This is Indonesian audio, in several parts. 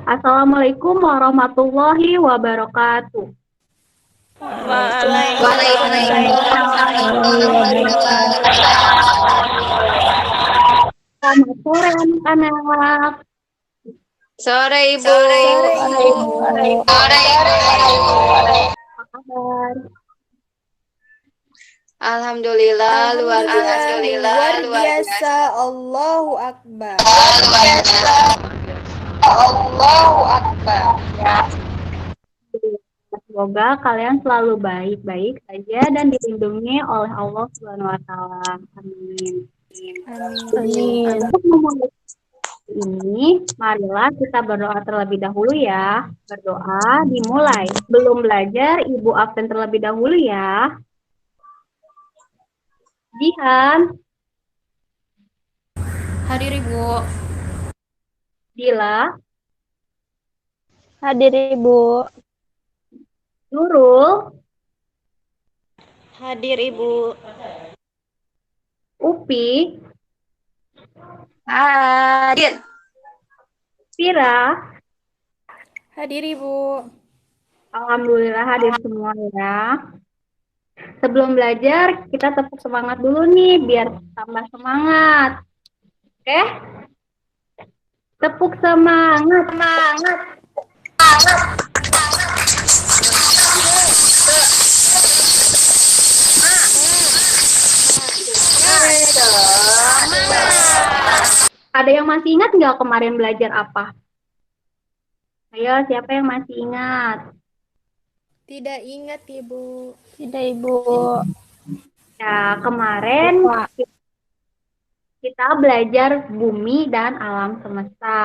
Assalamualaikum warahmatullahi wabarakatuh. Waalaikumsalam warahmatullahi wabarakatuh. Selamat sore anak-anak. Sore Ibu. Sore Ibu. Apa kabar? Alhamdulillah luar biasa. Allahu Akbar. Semoga kalian selalu baik-baik saja dan dilindungi oleh Allah Subhanahu wa taala. Amin. Amin. Untuk memulai ini, marilah kita berdoa terlebih dahulu ya. Berdoa dimulai. Belum belajar, Ibu absen terlebih dahulu ya. Jihan, Hadir Ibu. Dila, Hadir Ibu. Nurul, Hadir Ibu. Upi, hadir. Pira. Hadir Ibu. Alhamdulillah hadir semua ya. Sebelum belajar, kita tepuk semangat dulu nih biar tambah semangat. Oke? Tepuk semangat. Ada yang masih ingat nggak kemarin belajar apa? Ayo, siapa yang masih ingat? Tidak ingat Ibu. Tidak Ibu. Ya, kemarin kita belajar bumi dan alam semesta.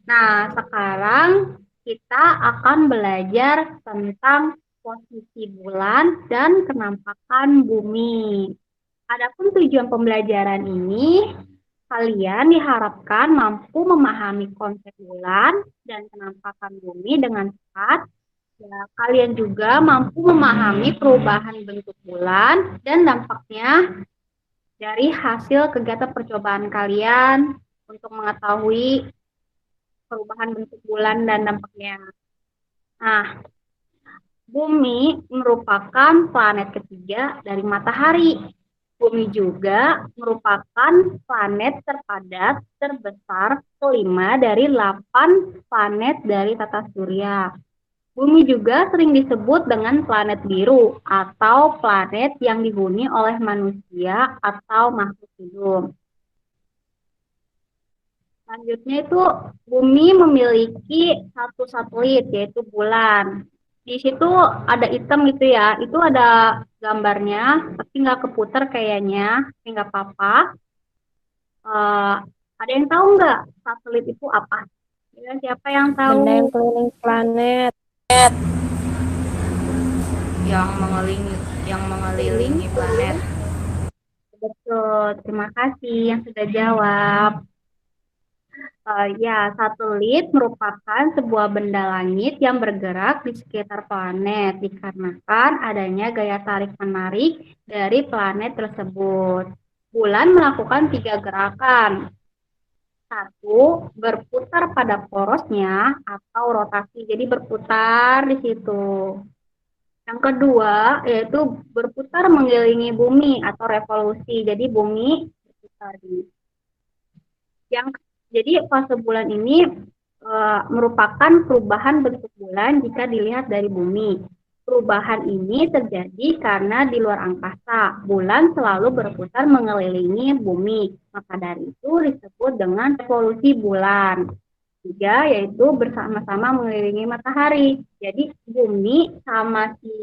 Nah, sekarang kita akan belajar tentang posisi bulan dan kenampakan bumi. Adapun tujuan pembelajaran ini, kalian diharapkan mampu memahami konsep bulan dan kenampakan bumi dengan tepat. Ya, kalian juga mampu memahami perubahan bentuk bulan dan dampaknya dari hasil kegiatan percobaan kalian untuk mengetahui perubahan bentuk bulan dan dampaknya. Nah, bumi merupakan planet ketiga dari matahari. Bumi juga merupakan planet terpadat terbesar kelima dari 8 planet dari tata surya. Bumi juga sering disebut dengan planet biru atau planet yang dihuni oleh manusia atau makhluk hidup. Selanjutnya itu bumi memiliki satu satelit yaitu bulan. Di situ ada hitam gitu ya, itu ada gambarnya, tapi nggak keputar kayaknya, tapi nggak apa-apa. Ada yang tahu nggak satelit itu apa? Ya, siapa yang tahu? Benda yang keliling planet. Yang mengelilingi planet. Betul, terima kasih yang sudah jawab. Ya, satelit merupakan sebuah benda langit yang bergerak di sekitar planet dikarenakan adanya gaya tarik-menarik dari planet tersebut. Bulan melakukan 3 gerakan. 1, berputar pada porosnya atau rotasi, jadi berputar di situ. Yang kedua, yaitu berputar mengelilingi bumi atau revolusi, jadi bumi berputar. Jadi fase bulan ini merupakan perubahan bentuk bulan jika dilihat dari bumi. Perubahan ini terjadi karena di luar angkasa, bulan selalu berputar mengelilingi bumi. Maka dari itu disebut dengan revolusi bulan. Tiga, yaitu bersama-sama mengelilingi matahari. Jadi bumi sama si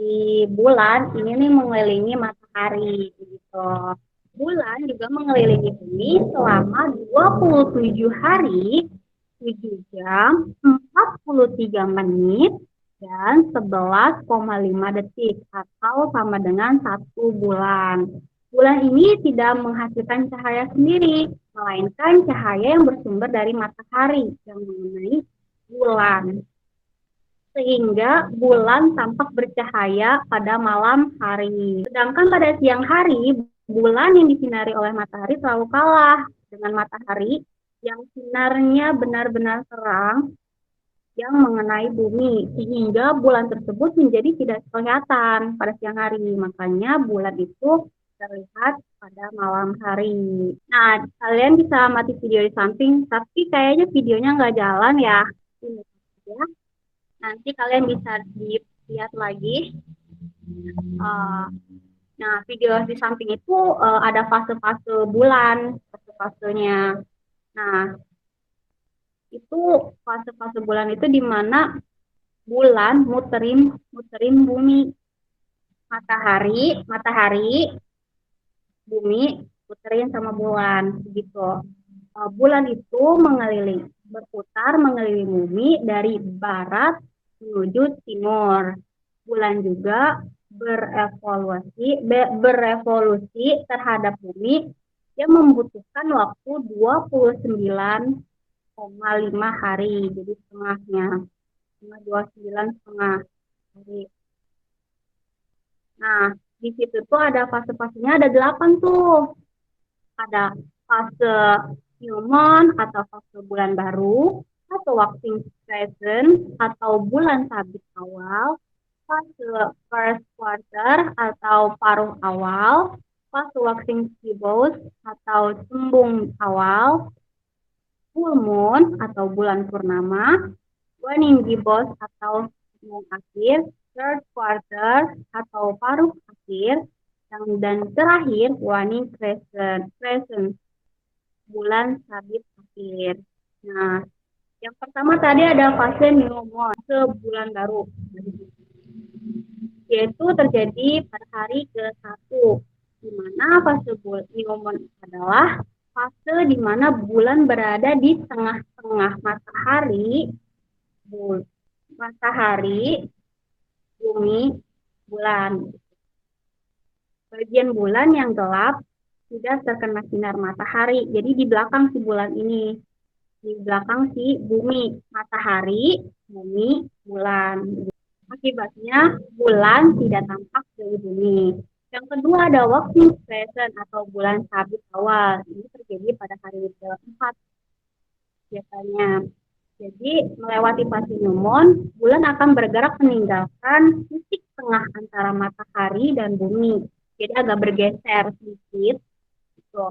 bulan ini nih mengelilingi matahari gitu. Bulan juga mengelilingi bumi selama 27 hari, 7 jam, 43 menit, dan 11,5 detik atau sama dengan 1 bulan. Bulan ini tidak menghasilkan cahaya sendiri, melainkan cahaya yang bersumber dari matahari yang mengenai bulan. Sehingga bulan tampak bercahaya pada malam hari. Sedangkan pada siang hari, bulan yang disinari oleh matahari selalu kalah dengan matahari yang sinarnya benar-benar terang yang mengenai bumi, sehingga bulan tersebut menjadi tidak kelihatan pada siang hari. Makanya bulan itu terlihat pada malam hari. Nah, kalian bisa mati video di samping, tapi kayaknya videonya nggak jalan ya. Ini ya. Nanti kalian bisa dilihat lagi. Uh, Nah, video di samping itu ada fase-fase bulan, fase-fasenya. Nah, itu fase-fase bulan itu di mana bulan muterin bumi, matahari, bumi puterin sama bulan, gitu. Bulan itu berputar mengelilingi bumi dari barat menuju timur. Bulan juga berevolusi terhadap bumi yang membutuhkan waktu 29,5 hari, jadi setengahnya, 29,5 hari. Nah, di situ tuh ada fase-fasenya, ada 8 tuh. Ada fase new moon atau fase bulan baru, atau waxing season atau bulan sabit awal, fase first quarter atau paruh awal, fase waxing gibbous atau cembung awal, full moon atau bulan purnama, waning gibbous atau cembung akhir, third quarter atau paruh akhir, dan terakhir waning crescent, bulan sabit akhir. Nah, yang pertama tadi ada fase new moon, fase bulan baru, yaitu terjadi pada hari ke-1, di mana fase new moon adalah fase di mana bulan berada di tengah-tengah matahari, bumi, bulan. Bagian bulan yang gelap tidak terkena sinar matahari. Jadi di belakang si bulan ini, di belakang si bumi, matahari, bumi, bulan. Akibatnya bulan tidak tampak dari bumi. Yang kedua ada waxing season atau bulan sabit awal. Ini terjadi pada hari ke-4 biasanya. Jadi melewati fase new moon, bulan akan bergerak meninggalkan titik tengah antara matahari dan bumi. Jadi agak bergeser sedikit. Gitu.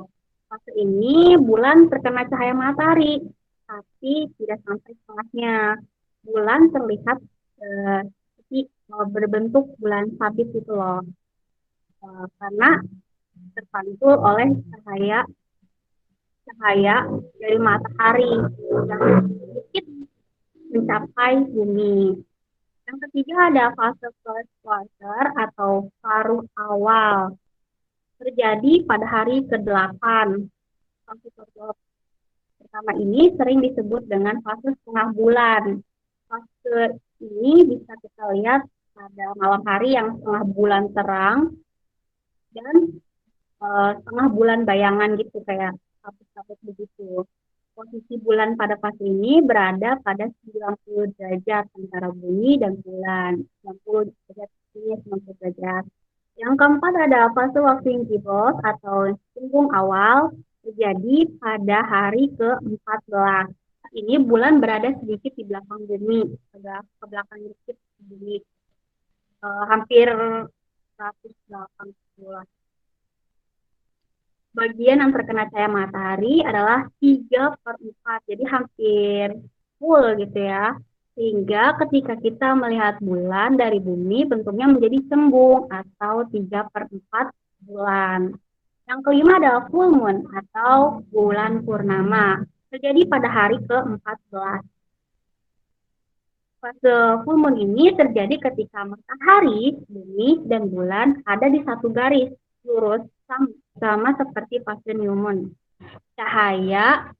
Fase ini bulan terkena cahaya matahari, tapi tidak sampai setengahnya. Bulan terlihat berbentuk bulan sabit itu loh, karena terpantul oleh cahaya dari matahari yang sedikit mencapai bumi. Yang ketiga ada fase first quarter atau paruh awal, terjadi pada hari ke-8. Fase pertama ini sering disebut dengan fase setengah bulan. Fase ini bisa kita lihat pada malam hari yang setengah bulan terang dan setengah bulan bayangan gitu, kayak kaput-kaput begitu. Posisi bulan pada fase ini berada pada 90 derajat antara bumi dan bulan. 90 derajat ini 90 derajat. Yang keempat ada fase waxing gibbous atau cembung awal, terjadi pada hari ke-14. Ini bulan berada sedikit di belakang bumi, agak ke belakang sedikit bumi, hampir 180. Bagian yang terkena cahaya matahari adalah 3/4, jadi hampir full gitu ya. Sehingga ketika kita melihat bulan dari bumi, bentuknya menjadi cembung atau 3/4 bulan. Yang kelima adalah full moon atau bulan purnama, terjadi pada hari ke-14. Fase full moon ini terjadi ketika matahari, bumi, dan bulan ada di satu garis lurus sama seperti fase new moon. Cahaya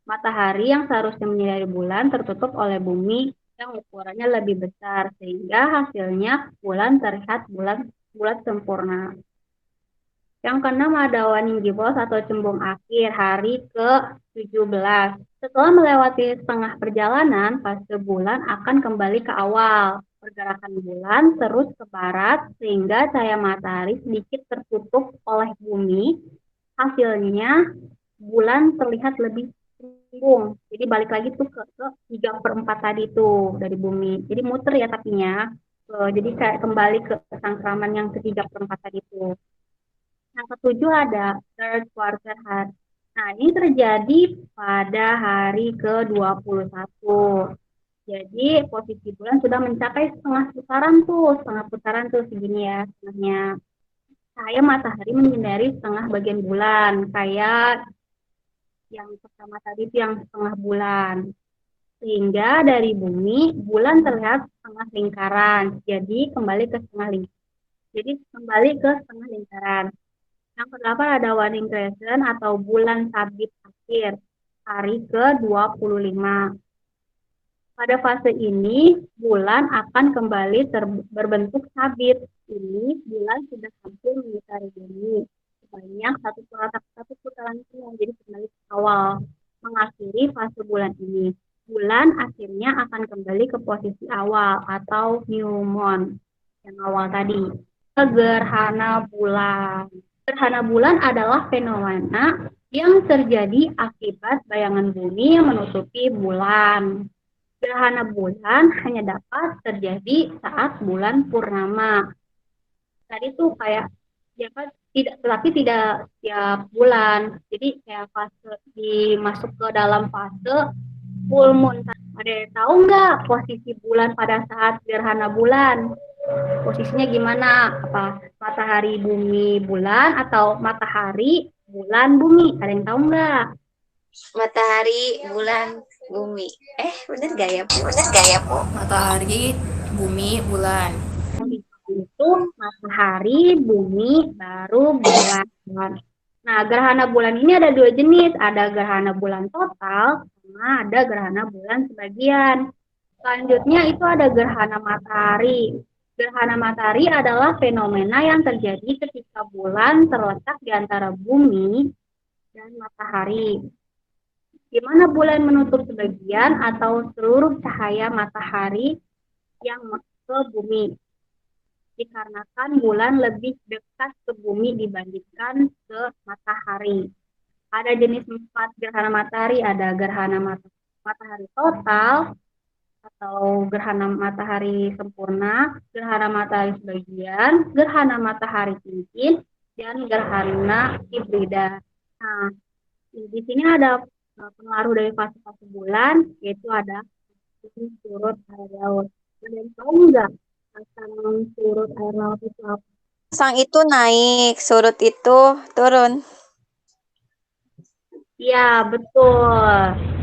matahari yang seharusnya menyinari bulan tertutup oleh bumi yang ukurannya lebih besar, sehingga hasilnya bulan terlihat bulat sempurna. Yang keenam ada waning gibbous atau cembung akhir, hari ke-17. Setelah melewati setengah perjalanan, fase bulan akan kembali ke awal. Pergerakan bulan terus ke barat sehingga cahaya matahari sedikit tertutup oleh bumi. Hasilnya bulan terlihat lebih Nyambung. Jadi balik lagi tuh ke 3/4 tadi tuh dari bumi. Jadi muter ya tapinya. Jadi kayak kembali ke sangkraman yang ke 3/4 tadi tuh. Yang ketujuh ada third quarter hari. Nah, ini terjadi pada hari ke-21. Jadi posisi bulan sudah mencapai setengah putaran tuh segini ya, setengahnya. Cahaya matahari menyinari setengah bagian bulan, kayak yang pertama tadi itu yang setengah bulan. Sehingga dari bumi, bulan terlihat setengah lingkaran. Jadi kembali ke setengah lingkaran. Yang kedelapan ada waning crescent atau bulan sabit akhir, hari ke-25. Pada fase ini, bulan akan kembali berbentuk sabit. Ini bulan sudah hampir mengitari bumi sebanyak satu putaran penuh, jadi kembali ke awal. Mengakhiri fase bulan ini, bulan akhirnya akan kembali ke posisi awal atau new moon yang awal tadi. Gerhana bulan. Gerhana bulan adalah fenomena yang terjadi akibat bayangan bumi yang menutupi bulan. Gerhana bulan hanya dapat terjadi saat bulan purnama. Tadi tuh kayak ya kan tidak setiap bulan. Jadi kayak fase masuk ke dalam fase full moon. Ada yang tahu nggak posisi bulan pada saat gerhana bulan? Posisinya gimana? Apa matahari bumi bulan atau matahari bulan bumi? Ada yang tahu nggak? Matahari, bulan, bumi. Bener gak ya, Bu? Matahari, bumi, bulan. Itu matahari, bumi, baru bulan. Nah, gerhana bulan ini ada dua jenis. Ada gerhana bulan total, sama ada gerhana bulan sebagian. Selanjutnya itu ada gerhana matahari. Gerhana matahari adalah fenomena yang terjadi ketika bulan terletak di antara bumi dan matahari, di mana bulan menutup sebagian atau seluruh cahaya matahari yang ke bumi. Dikarenakan bulan lebih dekat ke bumi dibandingkan ke matahari. Ada jenis 4 gerhana matahari, ada gerhana matahari total, atau gerhana matahari sempurna, gerhana matahari sebagian, gerhana matahari cincin, dan gerhana hibrida. Nah, di sini ada pengaruh dari fase-fase bulan, yaitu ada surut air laut. Ada yang tahu nggak pasang surut air laut itu apa? Pasang itu naik, surut itu turun. Iya, betul.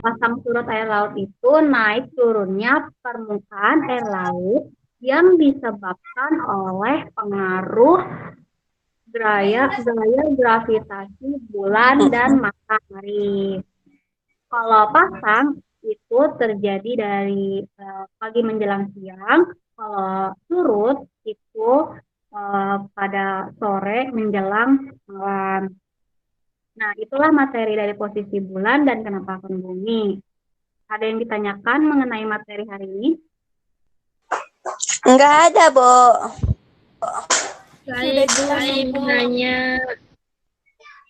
Pasang surut air laut itu naik turunnya permukaan air laut yang disebabkan oleh pengaruh gaya gravitasi bulan dan matahari. Kalau pasang itu terjadi dari pagi menjelang siang, kalau surut itu pada sore menjelang malam. Nah, itulah materi dari posisi bulan dan kenapakan bumi. Ada yang ditanyakan mengenai materi hari ini? Enggak ada, Bu. Saya mau nanya,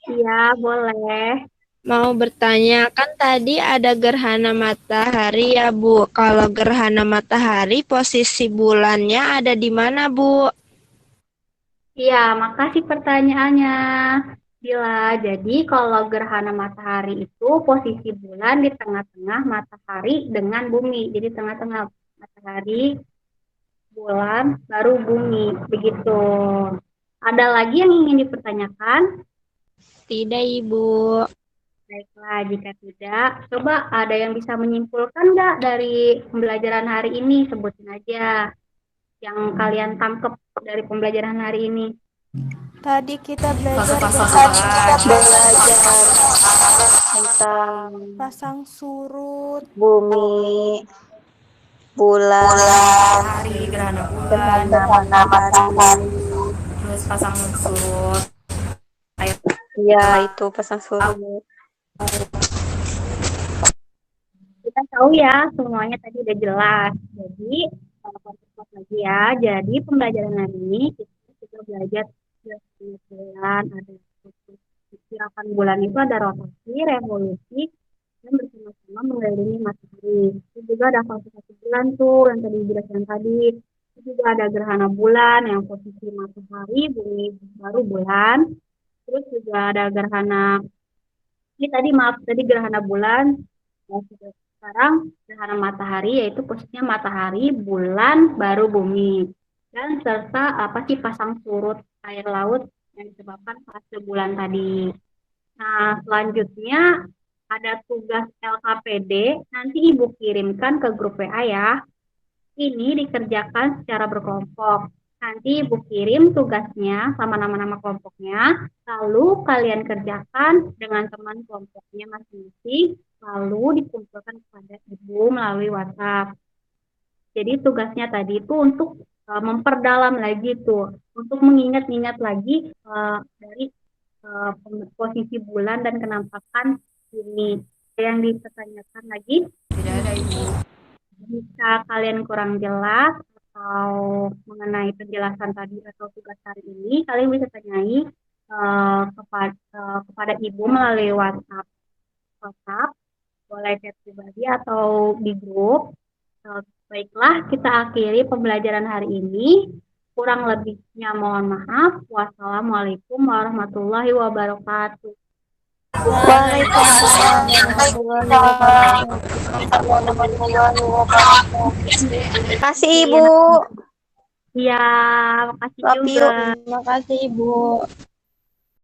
Iya, boleh. mau bertanya, kan tadi ada gerhana matahari ya Bu. Kalau gerhana matahari posisi bulannya ada di mana Bu? Iya, makasih pertanyaannya. Bila jadi kalau gerhana matahari itu posisi bulan di tengah-tengah matahari dengan bumi. Jadi tengah-tengah matahari, bulan, baru bumi. Begitu. Ada lagi yang ingin dipertanyakan? Tidak Ibu. Baiklah, jika tidak, coba ada yang bisa menyimpulkan nggak dari pembelajaran hari ini? Sebutin aja yang kalian tangkep dari pembelajaran hari ini. Tadi kita belajar Tentang pasang surut, bumi, bulan, matahari, gerhana bulan, gerhana matahari. terus pasang surut. Iya, itu pasang surut. Kita tahu ya, semuanya tadi udah jelas. Jadi, percepat lagi ya. Jadi, pembelajaran hari ini kita belajar bulan, ada gerakan bulan itu ada rotasi, revolusi, dan bersama-sama mengelilingi matahari. Itu juga ada fase satu bulan tuh yang tadi dijelaskan tadi. Itu juga ada gerhana bulan yang posisi matahari, bumi baru bulan. Terus juga ada gerhana, ini tadi maaf tadi gerhana bulan. Nah, sekarang gerhana matahari yaitu posisinya matahari, bulan, baru bumi. Dan serta apa sih pasang surut air laut yang disebabkan fase bulan tadi. Nah, selanjutnya ada tugas LKPD, nanti Ibu kirimkan ke grup WA ya. Ini dikerjakan secara berkelompok. Nanti Ibu kirim tugasnya sama nama-nama kelompoknya, lalu kalian kerjakan dengan teman kelompoknya masing-masing, lalu dikumpulkan kepada Ibu melalui WhatsApp. Jadi tugasnya tadi itu untuk memperdalam lagi tuh, untuk mengingat-ingat lagi dari posisi bulan dan kenampakan ini. Yang dipertanyakan lagi, Tidak ada Ibu. jika kalian kurang jelas atau mengenai penjelasan tadi atau tugas hari ini, kalian bisa tanyai kepada Ibu melalui WhatsApp, boleh chat pribadi atau di grup. Baiklah, kita akhiri pembelajaran hari ini. Kurang lebihnya mohon maaf. Wassalamualaikum warahmatullahi wabarakatuh. Waalaikumsalam warahmatullahi wabarakatuh. Terima kasih Ibu. Iya, makasih Love you. juga. Terima kasih, Ibu.